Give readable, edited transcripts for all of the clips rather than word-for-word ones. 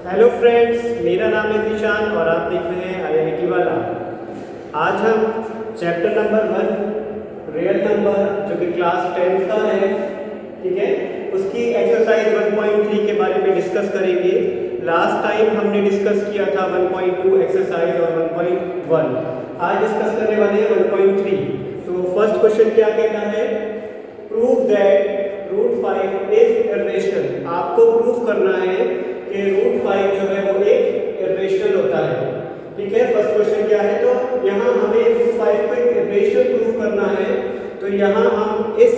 Hello friends, मेरा नाम है निशान और आप देख रहे हैं आईआईटी वाला। आज हम चैप्टर नंबर 1 रियल नंबर जो कि क्लास 10 का है, ठीक है, उसकी एक्सरसाइज 1.3 के बारे में डिस्कस करेंगे। लास्ट टाइम हमने डिस्कस किया था 1.2 एक्सरसाइज और 1.1। आज डिस्कस करने वाले हैं 1.3। तो फर्स्ट क्वेश्चन क्या कहता है? Prove that √5 is irrational. आपको प्रूफ करना है कि √5 जो है वो एक इरेशनल होता है, ठीक है। फर्स्ट क्वेश्चन क्या है? तो यहाँ हमें √5 को एक इरेशनल प्रूफ करना है। तो यहाँ हम इस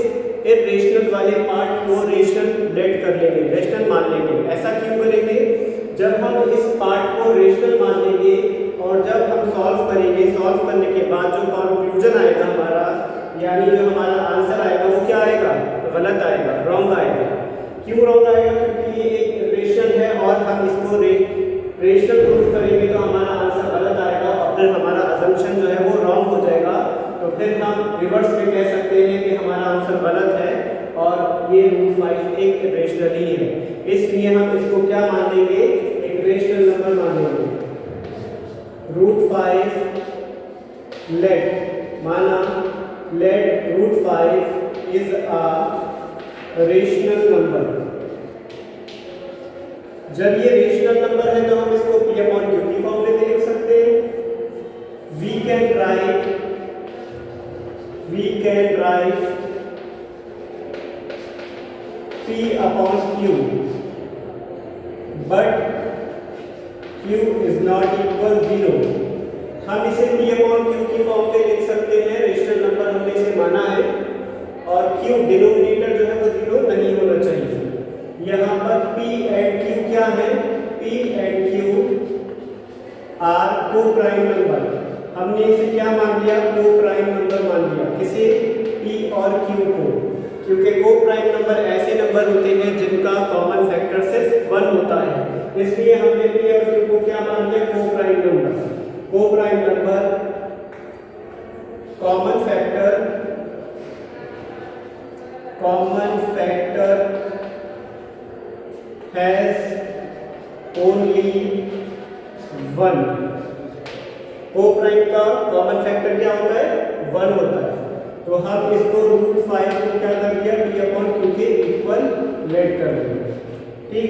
इरेशनल वाले पार्ट को रेशनल लेट कर लेंगे, रेशनल मान लेंगे। ऐसा क्यों करेंगे? जब हम इस पार्ट को रेशनल मान लेंगे और जब हम सॉल्व करेंगे, सॉल्व करने के बाद जो कंक्लूजन आएगा हमारा, यानी जो हमारा आंसर आएगा वो क्या आएगा? गलत आएगा, रॉन्ग आएगा। क्यों रॉन्ग आएगा? क्योंकि ये एक इक्वेशन है और हम इसको रेशनल प्रूफ करेंगे तो हमारा आंसर गलत आएगा और फिर हमारा असम्पशन जो है वो रॉन्ग हो जाएगा। तो फिर हम रिवर्स में कह सकते हैं कि हमारा आंसर गलत है और ये √5 एक इरेशनल ही है। इसलिए हम इसको क्या मान लेंगे? एक रेशनल नंबर मान लेंगे। √5 लेट माना, let √5 is a rational number. जब ये रेशनल नंबर है तो हम इसको P अपॉन Q की फॉर्मूले में लिख सकते हैं। We can write P upon Q, but Q is not equal 0। हम इसे P अपॉन Q की फॉर्मूले लिख सकते हैं, रेशनल नंबर हमने इसे माना है, और Q डिनोमिनेटर जो है वो 0 नहीं होना चाहिए। यहाँ पर P एंड Q क्या है? P and Q are coprime number. हमने इसे क्या मान लिया? को प्राइम नंबर मान लिया। किसे? P और Q को। क्योंकि को प्राइम नंबर ऐसे नंबर होते हैं जिनका कॉमन फैक्टर सिर्फ 1 होता है, इसलिए हमने P और Q को क्या मान लिया? को प्राइम नंबर। को prime number common factor has only 1। को प्राइम का कॉमन फैक्टर क्या होता है? 1 होता है। तो हम इसको √5 को क्या कर दिया? P अपॉन Q के इक्वल लेट कर दिया, ठीक।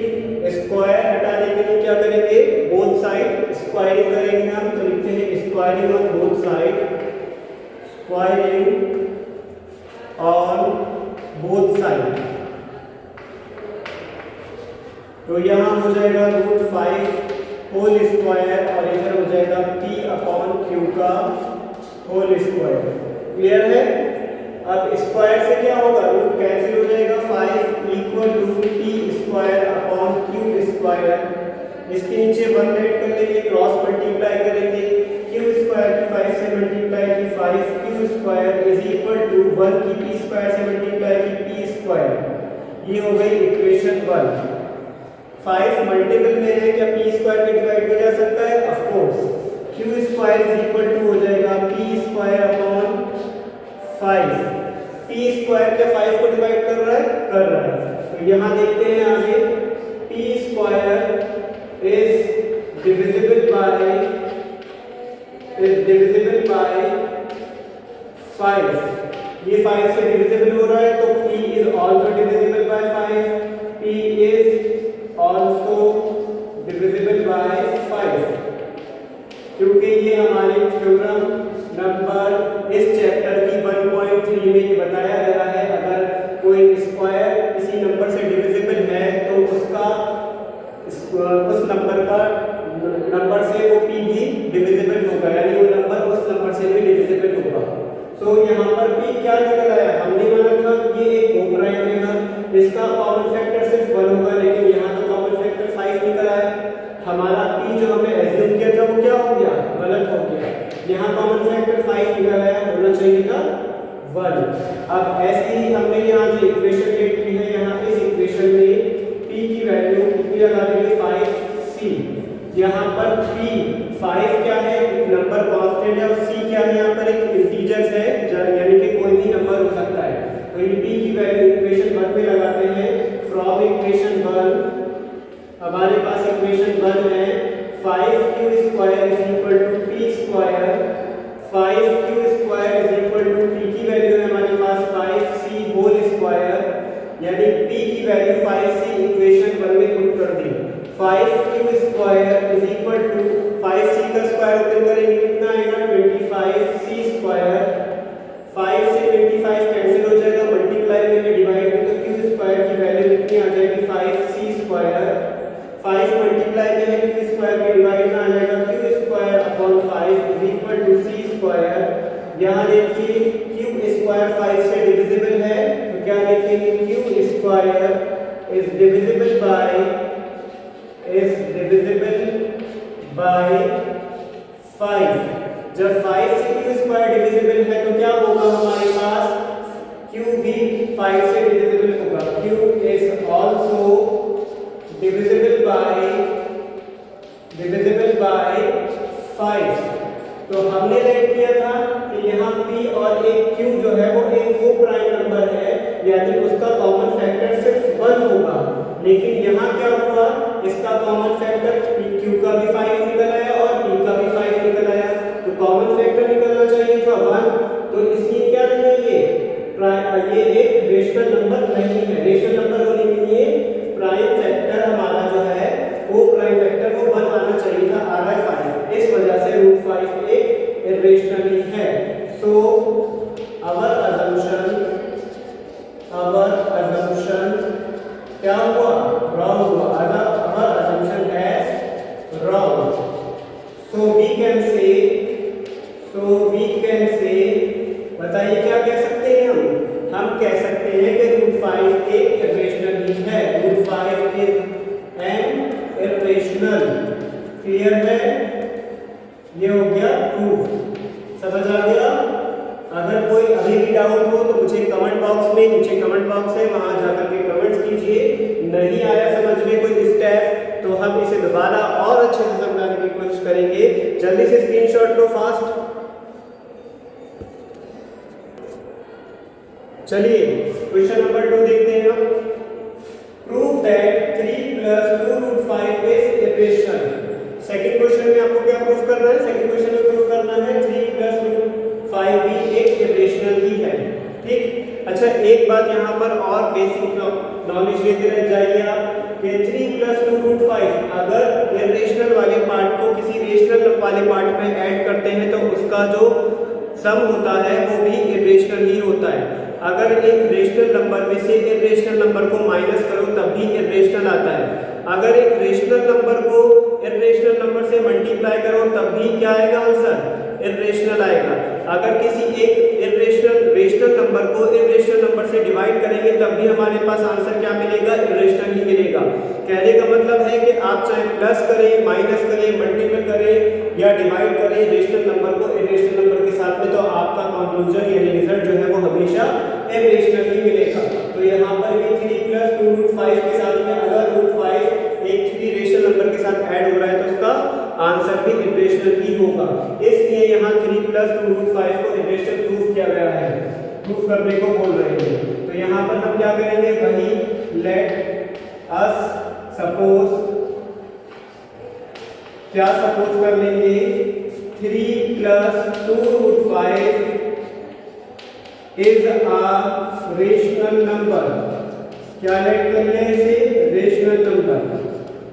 स्क्वायर हटाने के लिए क्या करेंगे? बोथ साइड स्क्वायरिंग करेंगे हम। तो लिखते हैं squaring on both side, squaring on both side. तो यहाँ हो जाएगा √5 होल स्क्वायर और इधर हो जाएगा P अपॉन Q का होल स्क्वायर। क्लियर है? अब स्क्वायर से क्या होगा? रूट कैंसिल हो जाएगा। 5 equal to P square upon Q square. इसके नीचे 1 ऐड कर लेंगे, क्रॉस मल्टीप्लाई करेंगे। Q स्क्वायर की 5 से मल्टीप्लाई की 5Q square is equal to 1 की P स्क्वायर से मल्टीप्लाई की P स्क्वायर। ये हो गई इक्वेशन 1। 5 मल्टीपल में है, क्या P स्क्वायर पे डिवाइड हो जा सकता है? Of course. Q square is equal to हो जाएगा P square upon 5। P square क्या 5 को डिवाइड कर रहा है? कर रहा है। तो यहाँ देखते हैं आगे, P square is divisible by 5। ये 5 से डिविजिबल हो रहा है तो P is also divisible bye 5। P is also divisible bye 5। क्योंकि ये हमारे थ्योरम नंबर इस चैप्टर की 1.3 में ये बताया गया है, अगर कोई स्क्वायर किसी नंबर से डिविजिबल है तो उसका उस नंबर से वो P भी डिविजिबल होगा, यानी वो नंबर उस नंबर से भी डिविजिबल होगा। तो यहाँ पर P क्या निकल आया? हमने माना था ये एक को प्राइम है, इसका कॉमन फैक्टर सिर्फ 1 होगा, लेकिन यहाँ तो कॉमन फैक्टर 5 निकल आया। हमारा P जो हमने एज्यूम किया था वो क्या हो गया? गलत हो गया। यहाँ कॉमन फैक्टर 5 निकल आया, होना चाहिए था 1। अब ऐसे ही हमने यहाँ जो इक्वेशन लेट की है, यहाँ इस इक्वेशन में P की वैल्यू कितनी लगा देंगे? 5C। यहाँ पर P 5 क्या है? नंबर कांस्टेंट है, और C क्या है? यहाँ पर एक इंटीजर्स है, यानी कि कोई भी नंबर हो सकता है। तो इन P की वैल्यू इक्वेशन 1 में लगाते हैं। फ्रॉम इक्वेशन 1 हमारे पास इक्वेशन 1 है 5q square is equal to p square. 5q square is equal to p की वैल्यू है हमारे पास 5c होल स्क्वायर, यानी p की वैल्यू 5c इक्वेशन 1 में पुट कर दी। 5q square is equal to 5c का स्क्वायर ओपन करेंगे कितना आएगा 25c स्क्वायर। 5 से 25 कैंसिल हो जाएगा, मल्टीप्लाई में डिवाइड में तो q स्क्वायर की वैल्यू कितनी आ जाएगी 5c स्क्वायर। 5 मल्टीप्लाई में है q स्क्वायर में डिवाइड में आ जाएगा q square upon 5 is equal to c square. यहाँ देखिए q स्क्वायर 5 से डिविजिबल है तो क्या लिखेंगे q square is divisible by 5। जब 5 से q स्क्वायर डिविजिबल है तो क्या होगा हमारे पास q भी 5 से डिविजिबल होगा। q is also divisible bye 5। तो हमने लेट किया था कि यहाँ p और एक q जो है वो एक को प्राइम नंबर है, यानी उसका कॉमन फैक्टर सिर्फ 1 होगा। लेकिन यहाँ क्या हुआ, इसका कॉमन फैक्टर q का भी 5 निकल आया और p का भी 5 निकल आया, तो कॉमन फैक्टर निकलना चाहिए था 1। तो इसलिए क्या नहीं ये एक रेशनल नंबर नहीं है। रेशनल नंबर होने के लिए प्राइम फैक्टर हमारा जो है वो प्राइम फैक्टर वो 1 आना चाहिए था, आ रहा है 5। इस वजह से √5 एक इर्रेशनल है। सो आवर assumption क्या हुआ, रॉन्ग हुआ। आवर assumption है wrong. So we can say बताइए क्या कह सकते हैं हम कह सकते हैं कि √5 एक इर्रेशनल ही है। √5 इज एन इर्रेशनल। क्लियर है, ये हो गया प्रूफ। समझ आ गया। अगर कोई अभी भी डाउट हो तो मुझे कमेंट बॉक्स में, नीचे कमेंट बॉक्स है वहां जाकर के कमेंट्स कीजिए। नहीं आया समझ में कोई स्टेप तो हम इसे दोबारा और अच्छे से समझाने की कोशिश करेंगे। जल्दी से स्क्रीनशॉट लो फास्ट। चलिए क्वेश्चन नंबर 2 देखते हैं हम। Prove that 3 + 2√5 is irrational. Second question में आपको क्या प्रूव करना है, सेकंड क्वेश्चन में प्रूव करना है 3 + 2√5 भी एक इर्रेशनल ही है। ठीक, अच्छा एक बात यहाँ पर और बेसिक नॉलेज लेते रह जाइए आप कि 3 + 2√5 अगर इर्रेशनल वाले पार्ट को किसी रेशनल वाले पार्ट में ऐड करते हैं तो उसका जो सम होता है वो भी इर्रेशनल ही होता है। अगर एक रेशनल नंबर में से इर्रेशनल नंबर को माइनस करो तब भी इर्रेशनल आता है। अगर एक रेशनल नंबर को इर्रेशनल नंबर से मल्टीप्लाई करो तब भी क्या आएगा आंसर, इर्रेशनल आएगा। अगर किसी एक रेशनल नंबर को इर्रेशनल नंबर से डिवाइड करेंगे तब भी हमारे पास आंसर क्या मिलेगा, इर्रेशनल ही मिलेगा। कहने का मतलब है कि आप चाहे प्लस करें, माइनस करें, मल्टीपल करें या डिवाइड करें रेशनल नंबर को इर्रेशनल नंबर के साथ में, तो आपका कंक्लूजन यानी रिजल्ट जो है वो हमेशा इर्रेशनल ही मिलेगा। तो यहाँ पर भी 3 + 2√5 के साथ में अगर √5 एक 3 रेशनल नंबर के साथ ऐड हो रहा है तो उसका आंसर भी इर्रेशनल ही होगा। इसलिए यहाँ 3 + 2√5 को इर्रेशनल प्रूफ किया गया है, प्रूफ करने को बोल रहे हैं। तो यहाँ पर हम क्या करेंगे, वही लेट अस सपोज, क्या सपोज कर लेंगे 3 + 2√5 इज अ रेशनल नंबर। क्या लेट कर लिया इसे, रेशनल नंबर,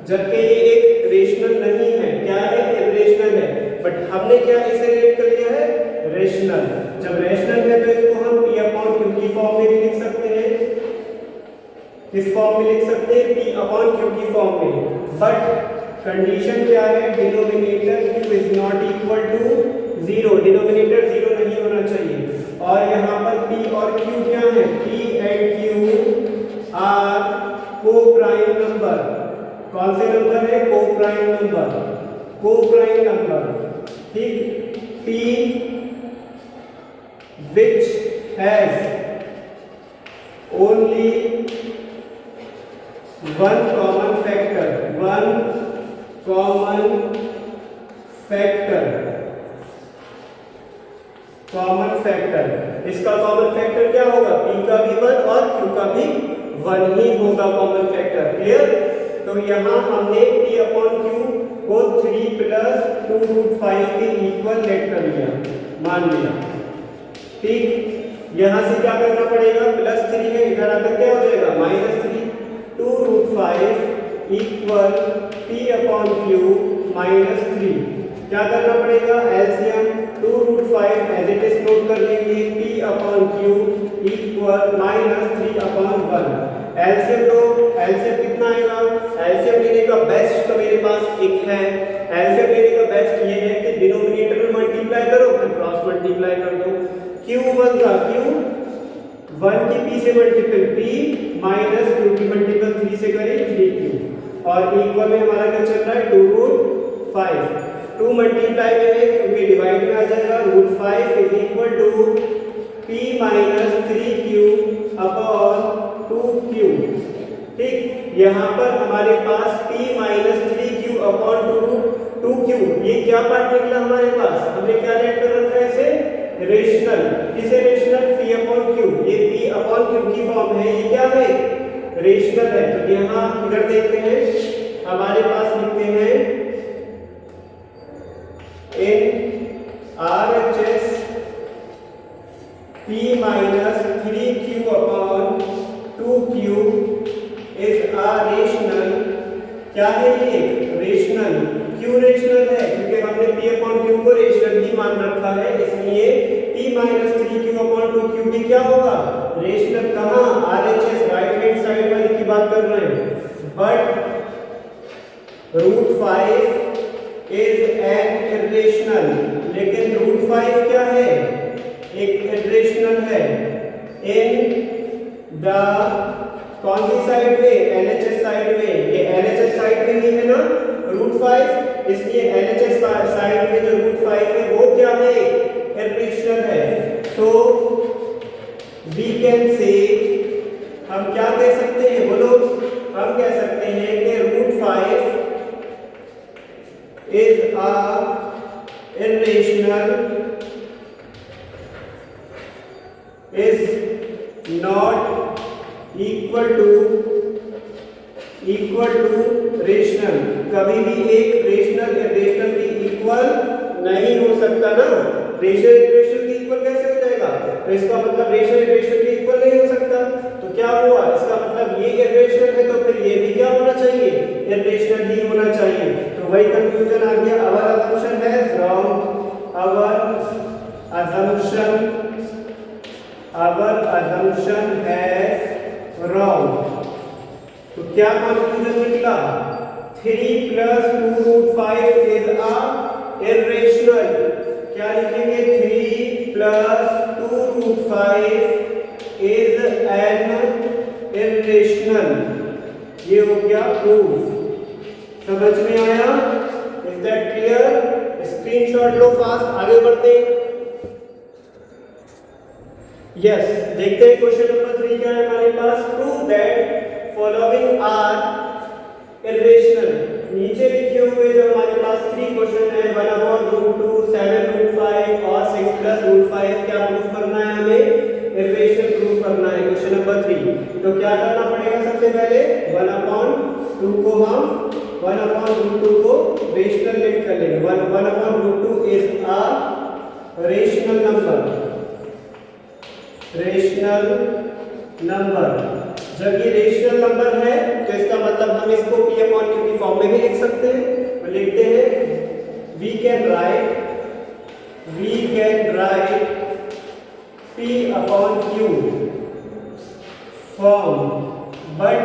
जबकि ये एक रेशनल नहीं है, क्या है, इर्रेशनल है। बट हमने क्या इसे रेट कर लिया है, रेशनल। जब रेशनल है तो इसको हम p/q की फॉर्म में भी लिख सकते हैं। किस फॉर्म में लिख सकते हैं, p/q की फॉर्म में। बट कंडीशन क्या है, denominator q is not equal to 0, denominator 0 नहीं होना चाहिए। और यहाँ पर p और q क्या है, p and q are coprime number. कौन से नंबर है, को प्राइम नंबर, को प्राइम नंबर। ठीक, p which has only one common factor, common factor. इसका कॉमन फैक्टर क्या होगा, p का भी 1 और q का भी 1 ही होगा कॉमन फैक्टर। क्लियर। तो यहाँ हमने p अपॉन क्यू को 3 प्लस 2√5 के इक्वल लेट कर लिया, मान लिया। ठीक, यहाँ से क्या करना पड़ेगा, +3 है, इधर आकर क्या हो जाएगा -3, 2√5 इक्वल p अपॉन क्यू -3। क्या करना पड़ेगा, LCM 2√5 as it is note कर लेंगे, p upon q equal -3 upon 1। LCM लो, एलसीएम कितना आएगा, एलसीएम लेने का बेस्ट तो मेरे पास एक है, एलसीएम लेने का बेस्ट ये है कि डिनोमिनेटर में मल्टीप्लाई करो फिर क्रॉस मल्टीप्लाई कर दो। q1 का q 1 की p से मल्टीपल p माइनस q की मल्टीपल 3 से करें 3q और इक्वल में हमारा क्या चल रहा है 2√5। 2 मल्टीप्लाई में है क्योंकि डिवाइड में आ जाएगा, √5 is equal to p minus 3q upon 2q। ठीक, यहाँ पर हमारे पास p minus 3q upon 2q, ये क्या पार्ट निकला हमारे पास, हमने क्या लेट कर रखा है इसे रेशनल, किसे रेशनल, p अपॉन q, ये p अपॉन q की फॉर्म है, ये क्या है रेशनल है। तो यहाँ इधर देखते हैं, हमारे पास लिखते हैं in RHS p minus 3q upon 2q is a rational. क्या है ये रेशनल, क्यों रेशनल है, क्योंकि हमने p अपॉन q को रेशनल ही मान रखा है, इसलिए p minus 3q upon 2q भी क्या होगा रेशनल। कहाँ, RHS राइट हैंड साइड वाली की बात कर रहे हैं। बट √5 इज एन इरेशनल, लेकिन √5 क्या है, एक इरेशनल है इन द कौन सी साइड में, LHS साइड में, ये LHS साइड में ही है ना √5, इसलिए LHS साइड में जो √5 है वो क्या है इरेशनल है। तो वी कैन से, हम क्या कह सकते हैं बोलो, हम कह सकते हैं कि √5 is a irrational, is not equal to rational. कभी भी एक रेशनल इरेशनल के इक्वल नहीं हो सकता ना, रेशनल इरेशनल के इक्वल कैसे हो जाएगा, तो इसका मतलब रेशनल इरेशनल के इक्वल नहीं हो सकता। तो क्या हुआ, इसका मतलब ये इरेशनल है तो फिर ये भी क्या होना चाहिए इरेशनल ही होना चाहिए। तो वही कंफ्यूजन आ गया। अवर असम्पशन है रॉन्ग, अवर असम्पशन है रॉन्ग। तो क्या कंक्लूजन निकला, 3 प्लस 2√5 इज आ इरेशनल। क्या लिखेंगे, 3 प्लस 2√5 इज एन इरेशनल। ये हो गया प्रूफ। समझ में आया, is that clear. Screenshot low fast, आगे बढ़ते हैं। यस, देखते हैं क्वेश्चन नंबर 3 क्या है हमारे पास। Prove that following are irrational. नीचे लिखे हुए जो हमारे पास 3 क्वेश्चन है, 1/√2, 7√5 और 6 प्लस √5, क्या प्रूफ करना है हमें, इरेशनल प्रूफ करना है। क्वेश्चन नंबर 3, तो क्या करना पड़ेगा, सबसे पहले 1/2 को हम 1/√2 को रेशनल लेट कर लेंगे। 1/√2 इज आ रेशनल नंबर। जब ये रेशनल नंबर है तो इसका मतलब हम इसको p अपॉन q की फॉर्म में भी लिख सकते हैं। तो लिखते हैं we can write p upon q form, but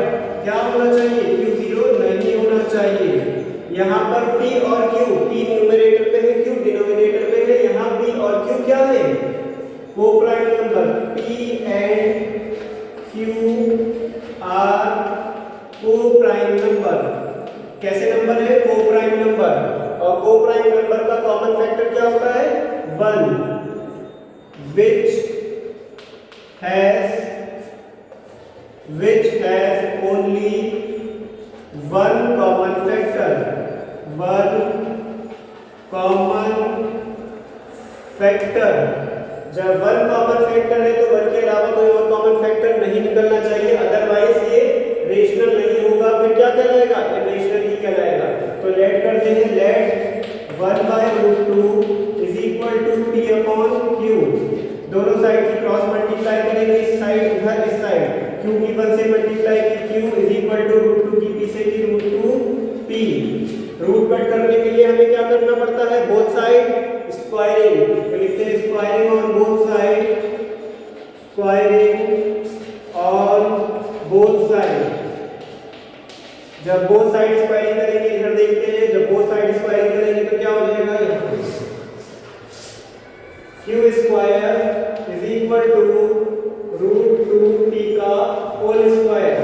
क्या होना चाहिए, q 0 नहीं होना चाहिए। यहाँ पर p और q, p न्यूमरेटर पे है, q डिनोमिनेटर पे है। यहाँ p और q क्या है, coprime number. p and q are coprime number. कैसे नंबर है, को प्राइम नंबर। और को प्राइम नंबर का कॉमन फैक्टर क्या होता है, 1, which has only one common factor, जब 1 कॉमन फैक्टर है तो 1 के अलावा कोई और कॉमन फैक्टर नहीं निकलना चाहिए, अदरवाइज ये रेशनल नहीं होगा। फिर क्या कहलाएगा, इरेशनल ही कहलाएगा। तो लेट करते हैं, let 1/√2 is equal to p upon q। दोनों साइड की क्रॉस मल्टीप्लाई करेंगे, इस साइड इधर इस साइड, q की 1 से मल्टीप्लाई की q इज इक्वल टू √2 की p से की √2 p। रूट कट करने के लिए हमें क्या करना पड़ता है, बोथ साइड स्क्वायरिंग, तो लिखते हैं squaring on both side, squaring on both side. जब बोथ साइड स्क्वायरिंग करेंगे, इधर देखते हैं, जब बोथ साइड स्क्वायरिंग करेंगे तो क्या हो जाएगा, यहाँ q square is equal to √2p का whole square.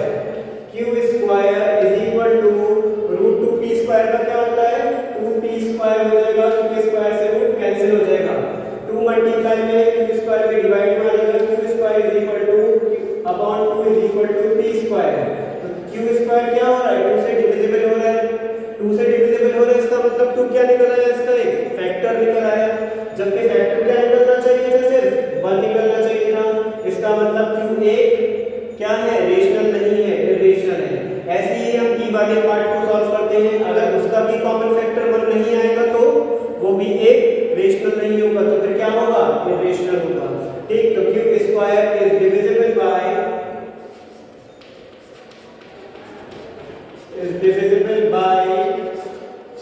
q square is equal to √2p square का क्या होता है, 2p स्क्वायर हो जाएगा, क्योंकि स्क्वायर से रूट कैंसिल हो जाएगा। 2 मल्टीप्लाई में q स्क्वायर के डिवाइड में आ जाएगा, q square is equal to upon 2 is equal to p square. तो q स्क्वायर क्या हो रहा है, 2 से डिविजिबल हो रहा है, 2 से डिविजिबल हो रहा है, इसका मतलब 2 क्या निकल आया, इसका एक फैक्टर निकल आया, जबकि फैक्टर क्या निकलना चाहिए था, सिर्फ 1 निकलना चाहिए था। इसका मतलब q एक क्या है, रेशनल नहीं है, इरेशनल है। ऐसे ही हम p वाले पार्ट को सॉल्व करते हैं, अगर उसका भी कॉमन फैक्टर 1 नहीं आएगा तो वो भी एक रेशनल नहीं होगा, तो फिर क्या होगा, इरेशनल होगा। ठीक, तो q square is divisible by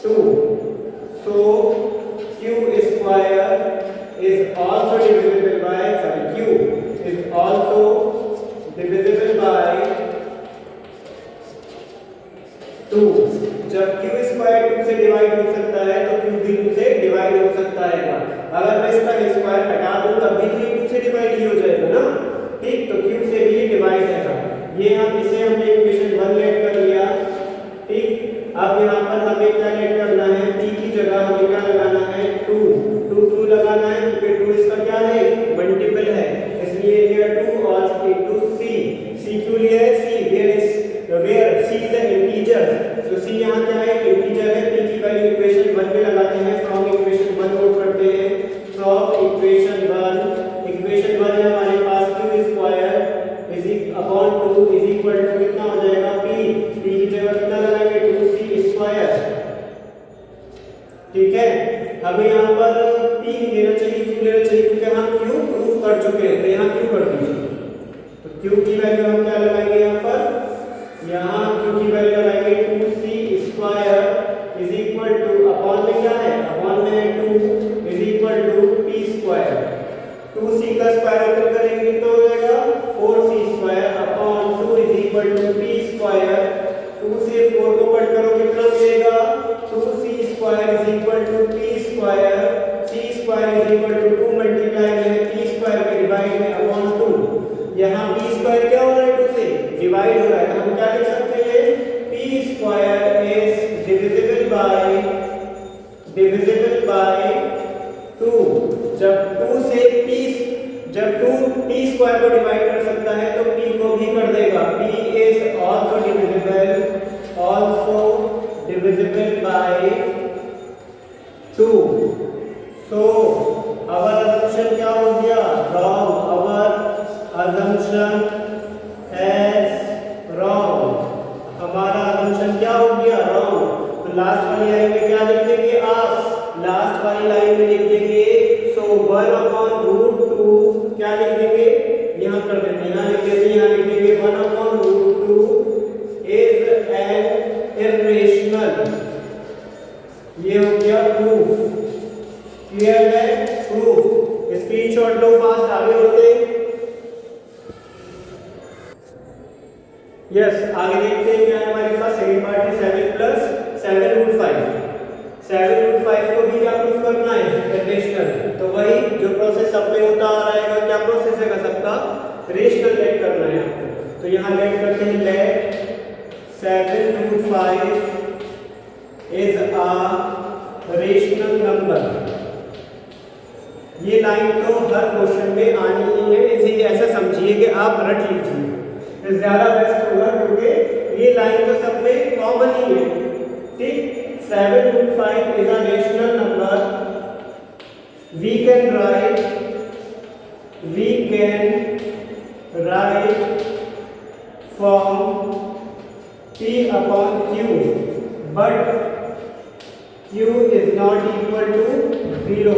2, so q square is also divisible by, q is also divisible by 2। जब q स्क्वायर 2 से डिवाइड हो सकता है तो q भी 2 से डिवाइड हो सकता है। अगर मैं इसका स्क्वायर हटा दूं तब भी तो ये 2 से डिवाइड ही हो जाएगा ना। ठीक, तो q से भी डिवाइड है। ये इसे हमने इक्वेशन 1 लेट कर लिया। ठीक, अब यहाँ पर हमें क्या लेट करना है, p की जगह हमें क्या लगाना है, 2 2 लगाना है, क्योंकि 2 इसका क्या है, मल्टीपल है, इसलिए here 2 और into c क्यों लिया है, c where c is an integer, तो c यहाँ क्या है, इंटीजर है। p की वैल्यू इक्वेशन 1 में लगाते हैं, फ्रॉम इक्वेशन 1 नोट करते हैं, फ्रॉम इक्वेशन 1 है हमारे पास q square is upon 2 is equal to कितना हो जाएगा, p की जगह कितना लगाएंगे, 2c स्क्वायर। ठीक है, हमें यहाँ पर p लेना चाहिए, q लेना चाहिए, क्योंकि हम q प्रूफ कर चुके हैं, तो यहाँ q कर दीजिए। तो q की वैल्यू हम क्या लगाएंगे, यहाँ पर यहाँ q की वैल्यू लगाएंगे 2c square is equal to, upon में क्या है, अपॉन में 2 is equal to p square. 2c का स्क्वायर ओपन करेंगे कितना हो जाएगा, 4c square upon 2 is equal to p square. 2 से 4 को कट करो कितना मिलेगा, 2c square is equal to p square. c square is equal to 2 multiply में p स्क्वायर के डिवाइड में अपॉन 2। यहाँ p स्क्वायर क्या हो रहा है, 2 से डिवाइड हो रहा है, तो हम क्या लिख सकते हैं, p square is divisible by 2। जब 2 से जब 2 p स्क्वायर को डिवाइड कर सकता है तो p को भी कर देगा, p is also divisible by 2। So our assumption क्या हो गया, wrong, our assumption as wrong, हमारा assumption क्या हो गया, रॉन्ग। तो लास्ट वाली लाइन में क्या लिख देंगे आप, लास्ट वाली लाइन में लिख देंगे, सो 1/√2 क्या लिख देंगे, यहाँ कर देते हैं, यहाँ लिख देते हैं, यहाँ लिख देंगे 1/√2 इज एन इरेशनल। ये हो गया प्रूफ, क्लियर है, प्रूफ। स्क्रीनशॉट लो फास्ट, आगे बढ़ते हैं। यस, आगे देखते हैं क्या है हमारे पास, सेकंड पार्ट है 7 + 7√5। 7√5 को भी क्या प्रूफ करना है, इरेशनल। तो वही जो प्रोसेस सब में होता आ रहा है, क्या प्रोसेस है सबका, रेशनल लेट करना है आपको। तो यहाँ लेट करते हैं, let 7√5 is a rational number. ये लाइन तो हर क्वेश्चन में आनी ही है, इसे ऐसा समझिए कि आप रट लीजिए, ज्यादा बेस्ट होगा, क्योंकि ये लाइन तो सब में कॉमन ही है। ठीक, 7/5 is a rational number. We can write from P upon Q, but Q is not equal to 0।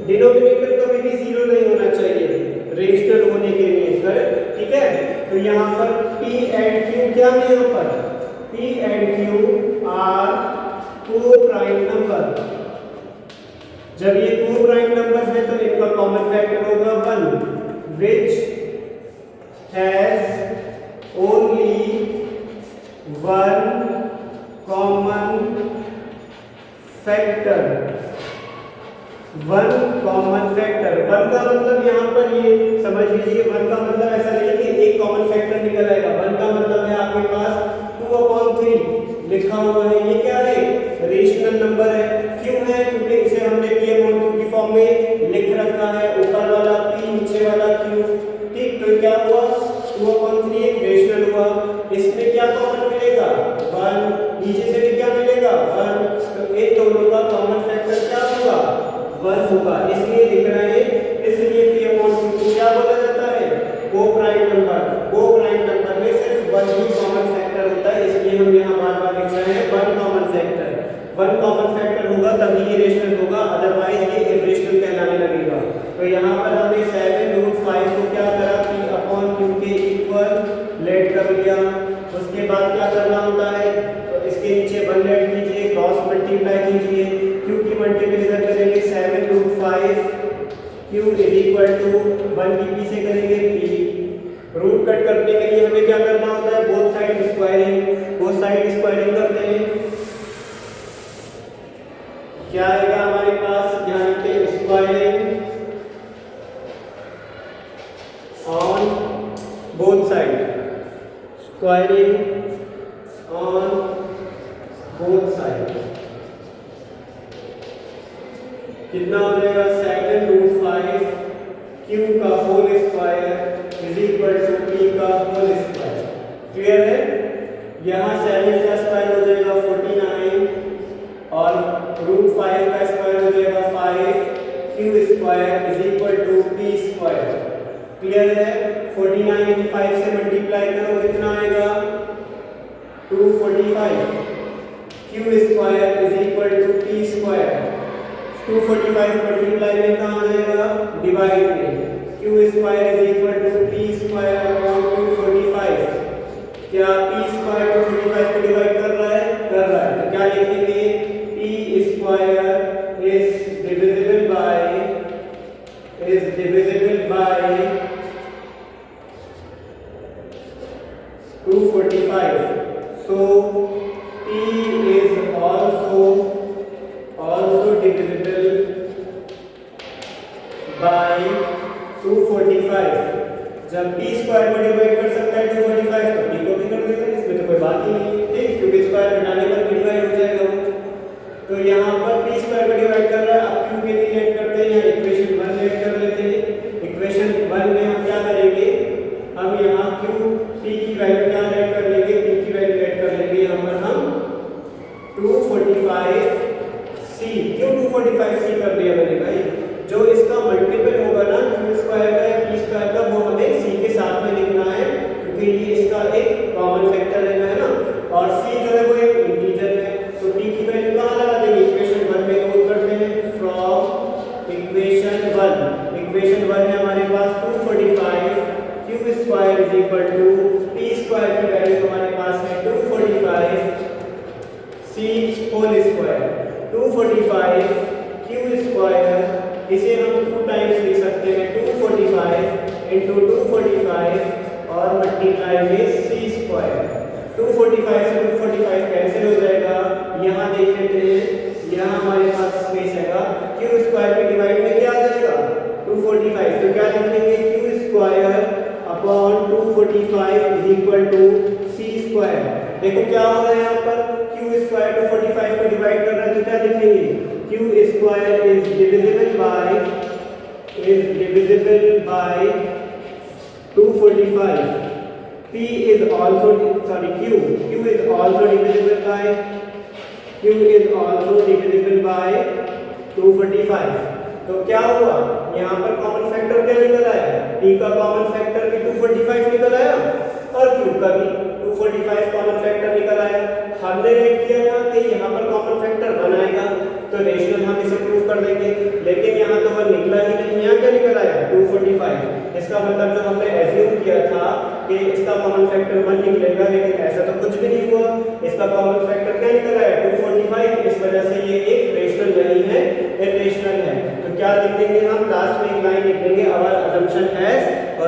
Denominator कभी भी 0 नहीं होना चाहिए रेशनल होने के लिए, करेक्ट, ठीक है। तो यहाँ पर P एंड Q क्या है, यहाँ पर P and Q are coprime number. जब ये को प्राइम नंबर है तो इनका कॉमन फैक्टर होगा 1, which has only one common factor. One common factor, one का मतलब यहाँ पर ये समझ लीजिए, वन का मतलब ऐसा नहीं कि एक कॉमन फैक्टर निकल आएगा। वन का मतलब है आपके पास 2/3 लिखा हुआ है, ये क्या है, रेशनल नंबर है। क्यों है, क्योंकि इसे हमने P/Q की फॉर्म में लिख रखा है, ऊपर वाला P नीचे वाला Q, ठीक। तो क्या हुआ, 2/3 एक रेशनल हुआ। इसमें क्या कॉमन मिलेगा, 1, नीचे से भी क्या मिलेगा, 1। तो इन दोनों का कॉमन फैक्टर क्या होगा, 1 होगा, इसलिए लिख रहे हैं। इसलिए P/Q को क्या बोला जाता है, को प्राइम नंबर। को प्राइम नंबर में सिर्फ 1 ही कॉमन फैक्टर होता है, इसलिए हम यहाँ बार-बार लिख रहे हैं 1 कॉमन फैक्टर। 1 कॉमन फैक्टर होगा तभी ये रेशनल होगा, अदरवाइज ये इरेशनल कहलाने लगेगा। तो यहाँ पर हमने 7√5 को क्या करा, P/Q के इक्वल लेट कर लिया। उसके बाद क्या करना होता है, तो इसके नीचे 1 लेट कीजिए, क्रॉस मल्टीप्लाई कीजिए, Q की मल्टीप्लाई इधर करेंगे 7√5, Q इज इक्वल टू 1 की P से करेंगे P। रूट कट करने के लिए हमें क्या करना होता है, both side squaring, both side squaring करते हैं। क्या आएगा हमारे पास, यहाँ पे squaring on both side, squaring on both side कितना हो जाएगा, 7√5 Q का whole square is equal to P का होल स्क्वायर। क्लियर है, यहाँ 7 का स्क्वायर हो जाएगा 49 और √5 का स्क्वायर हो जाएगा 5, Q square is equal to P square. Clear है, 49 को 5 से मल्टीप्लाई करो, कितना आएगा, 245, Q square is equal to P square. 245 multiply में कहाँ आ जाएगा, डिवाइड में, Q square is equal to P square upon 245। क्या P स्क्वायर 245 को डिवाइड कर रहा है, कर रहा है। तो क्या लिखेंगे, P square is divisible by 245, so P is also divisible by 245। जब P स्क्वायर को डिवाइड कर सकता है 245 तो P को भी कर देगा, इसमें तो कोई बात ही नहीं है, ठीक, क्योंकि स्क्वायर घटाने पर भी डिवाइड हो जाएगा वो। तो यहाँ पर P स्क्वायर को डिवाइड कर रहा है, अब Q के लिए लेट करते हैं, यहाँ इक्वेशन 1 लेट कर लेते हैं। इक्वेशन 1 में हम क्या करेंगे, हम यहाँ P की वैल्यू क्या लेट कर लेंगे, P की वैल्यू लेट कर लेंगे यहाँ पर हम 245C। क्यों 245C कर दिया मैंने भाई, जो इसका मल्टीपल होगा ना Q स्क्वायर का या P स्क्वायर का, वो हमें C के साथ में लिखना है, क्योंकि ये इसका एक कॉमन फैक्टर है ना, और C जो है वो एक इंटीजर है। तो P की वैल्यू कहाँ लगा देंगे, इक्वेशन 1 में नोट करते हैं, फ्रॉम इक्वेशन 1 है हमारे पास 245 Q square is equal to P square की वैल्यू हमारे पास है 245 C whole square. 245 Q square, इसे हम 2 टाइम्स लिख सकते हैं, 245 इंटू 245 और मल्टीप्लाई में C स्क्वायर। 245 से 245 कैंसिल हो जाएगा, यहाँ देख लेते हैं, यहाँ हमारे पास स्पेस हैगा, Q स्क्वायर के डिवाइड में क्या आ जाएगा 245, तो क्या लिखेंगे, Q square upon 245 is equal to C square. देखो क्या हो रहा है यहाँ पर, Q स्क्वायर 245 को डिवाइड कर रहा है, तो क्या लिखेंगे, Q square is divisible by 245। Q is also divisible by 245। तो क्या हुआ, यहाँ पर कॉमन फैक्टर क्या निकल आया, P का कॉमन फैक्टर भी 245 निकल आया और Q का भी 245 कॉमन फैक्टर निकल आया। हमने रेट किया था कि यहाँ पर कॉमन फैक्टर 1 आएगा तो रेशनल हम इसे प्रूव कर देंगे, लेकिन यहाँ तो 1 निकला ही नहीं। यहाँ क्या निकल आया 245। इसका मतलब जो हमने एज्यूम किया था कि इसका कॉमन फैक्टर 1 निकलेगा, लेकिन ऐसा तो कुछ भी नहीं हुआ। इसका कॉमन फैक्टर क्या निकल आया 245। इस वजह से ये एक रेशनल नहीं है, इरेशनल है। तो क्या लिख देंगे हम, लास्ट में एक लाइन लिख देंगे, our assumption has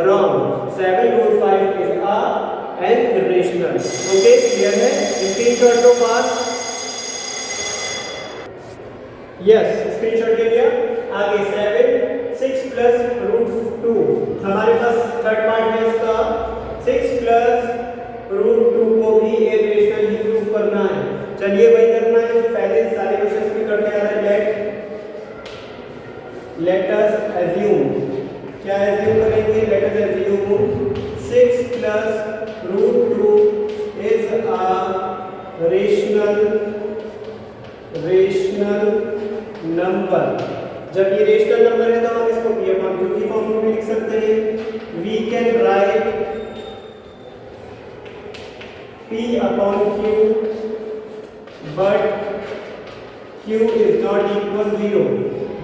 wrong, 7 √5 is an irrational। Okay, clear है? स्क्रीनशॉट लो पास। यस, स्क्रीनशॉट ले लिया। आगे 7 6 प्लस √2, हमारे पास थर्ड पार्ट है इसका। 6 प्लस √2 को भी इरेशनल ही प्रूव करना है। चलिए वही करना है जो पहले सारे क्वेश्चंस में करते आ रहे हैं। लेट अस अज्यूम, क्या अज्यूम करेंगे, let us assume 6 plus √2 is a rational number. जब ये रेशनल नंबर है तो हम इसको p अपॉन q की फॉर्म में भी लिख सकते हैं। We can write p upon q but q is not equal 0।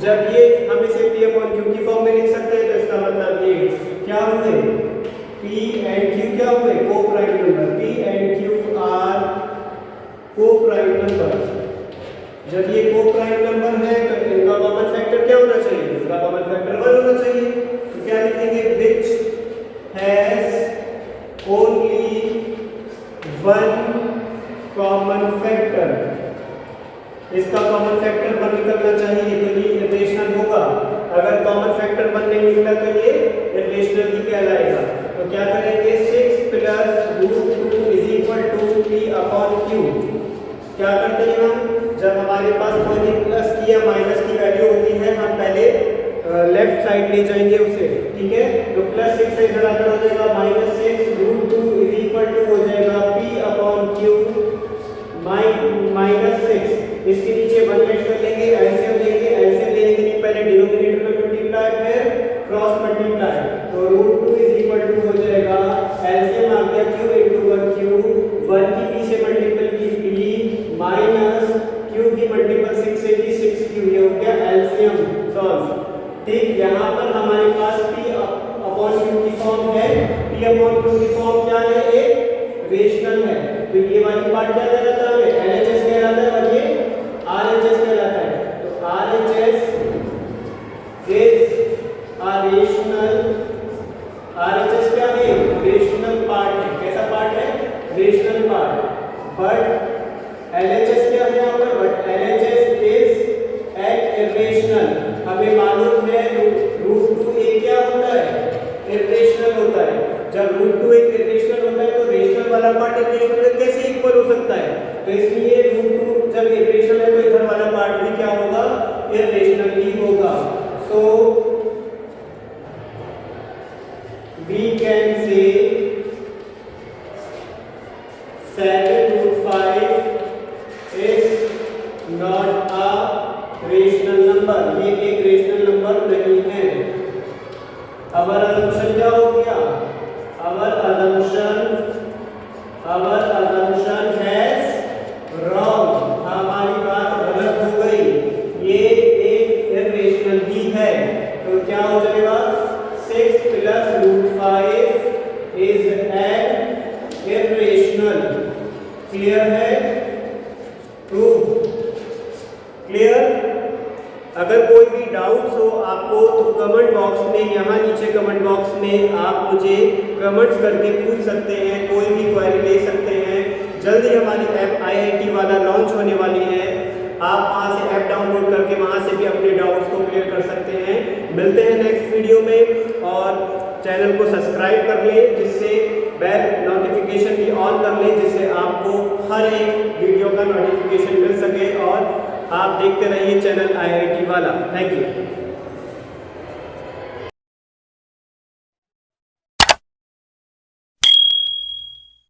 जब ये हम इसे p अपॉन q की फॉर्म में लिख सकते हैं तो इसका मतलब ये क्या हुए, p एंड q क्या हुए, coprime number. p and q are coprime number. जब ये को प्राइम नंबर है तो इनका कॉमन फैक्टर क्या होना चाहिए, इसका कॉमन फैक्टर 1 होना चाहिए। तो क्या लिखेंगे, which has only 1 common factor. इसका कॉमन फैक्टर 1 निकलना चाहिए तो ये इरेशनल होगा। अगर कॉमन फैक्टर 1 नहीं निकला तो ये इरेशनल ही कहलाएगा। तो क्या करेंगे, 6 plus √2 is equal to p upon q। क्या करते हैं हम, जब हमारे पास कोई भी प्लस की या माइनस की वैल्यू होती है हम पहले लेफ्ट साइड ले जाएंगे उसे, ठीक है। तो प्लस 6 से इधर आकर हो जाएगा -6 √2 इज इक्वल टू हो जाएगा p अपॉन q -6। इसके नीचे 1 ऐड कर लेंगे, एलसीएम लेंगे। एलसीएम लेने के लिए पहले डिनोमिनेटर में मल्टीप्लाई फिर क्रॉस मल्टीप्लाई। तो √2 इज इक्वल टू हो जाएगा, एलसीएम आ गया q * 1q, 1 की p से मल्टीपल की p माइनस q की मल्टीपल 6 से की 6q। ये हो गया एलसीएम सॉल्व। ठीक, यहाँ पर हमारे पास p अपॉन q की फॉर्म है। p अपॉन q की फॉर्म क्या है, एक रेशनल है। तो ये वाली पार्ट क्या कहलाता है, LHS कहलाता है और ये RHS कहलाता है। तो RHS is a rational, RHS क्या है, रेशनल पार्ट है। कैसा पार्ट है, रेशनल पार्ट। बट LHS क्या है यहाँ पर, but LHS is at irrational. हमें मालूम है √2 एक क्या होता है, इरेशनल होता है। जब √2 एक इरेशनल होता है तो रेशनल वाला पार्ट इरेशनल में कैसे इक्वल हो सकता है। तो इसलिए √2 जब इरेशनल है तो इधर वाला पार्ट भी क्या होगा, इरेशनल ही होगा। So we can say 7 √5 is not a rational number। ये एक रेशनल नंबर नहीं है। अवर assumption क्या हो गया, अवर assumption has wrong। हमारी बात गलत हो गई, ये एक इरेशनल ही है। तो क्या हो जाएगा, 6 plus √5 is an irrational. Clear है, क्लियर। अगर कोई भी डाउट्स हो आपको तो कमेंट बॉक्स में, यहाँ नीचे कमेंट बॉक्स में आप मुझे कमेंट्स करके पूछ सकते हैं, कोई भी क्वेरी ले सकते हैं। जल्दी हमारी ऐप IIT वाला लॉन्च होने वाली है। आप वहाँ से ऐप डाउनलोड करके वहाँ से भी अपने डाउट्स को क्लियर कर सकते हैं। मिलते हैं नेक्स्ट वीडियो में, और चैनल को सब्सक्राइब कर लें, जिससे बेल नोटिफिकेशन भी ऑन कर लें, जिससे आपको हर एक वीडियो का नोटिफिकेशन मिल सके और आप देखते रहिए चैनल IIT वाला। Thank you.